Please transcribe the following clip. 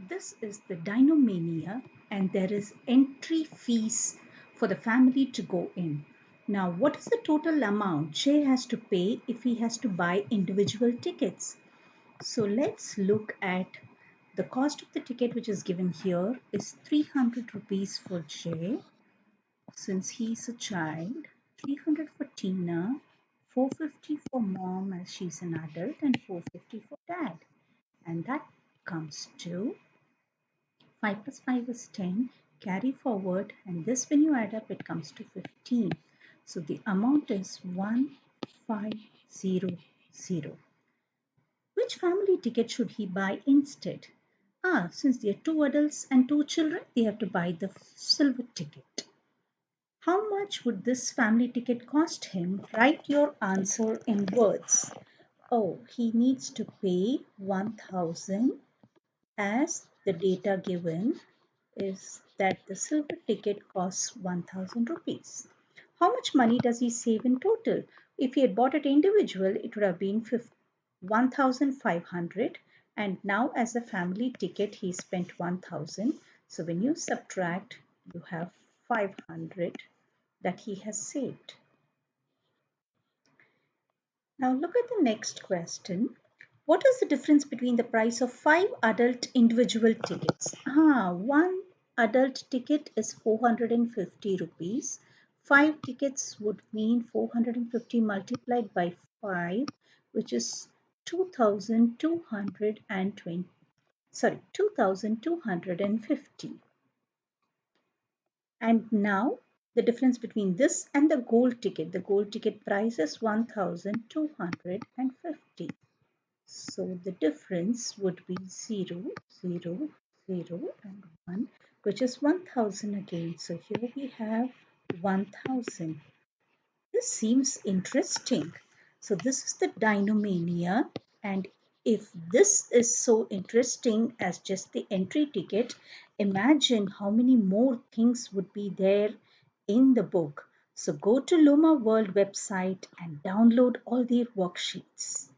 This is the Dino Mania, and there is entry fees for the family to go in. Now, what is the total amount Jay has to pay if he has to buy individual tickets? So let's look at the cost of the ticket, which is given here is 300 rupees for Jay since he's a child, 300 for Tina, 450 for mom as she's an adult, and 450 for dad. And that comes to 5 plus 5 is 10, carry forward, and this when you add up it comes to 15. So the amount is 1500. Which family ticket should he buy instead? Since they are two adults and two children, they have to buy the silver ticket. How much would this family ticket cost him? Write your answer in words. Oh, he needs to pay 1000 as the data given is that the silver ticket costs 1000 rupees. How much money does he save in total? If he had bought it individual, it would have been 1500, and now as a family ticket he spent 1000. So when you subtract, you have 500 that he has saved. Now look at the next question. What is the difference between the price of 5 adult individual tickets? One adult ticket is 450 rupees. 5 tickets would mean 450 multiplied by 5, which is 2220. Sorry, 2250. And now the difference between this and the gold ticket. The gold ticket price is 1250. So the difference would be 0, 0, 0 and 1, which is 1000 again. So here we have 1000. This seems interesting. So this is the Dinomania, and if this is so interesting as just the entry ticket, imagine how many more things would be there in the book. So go to Luma World website and download all their worksheets.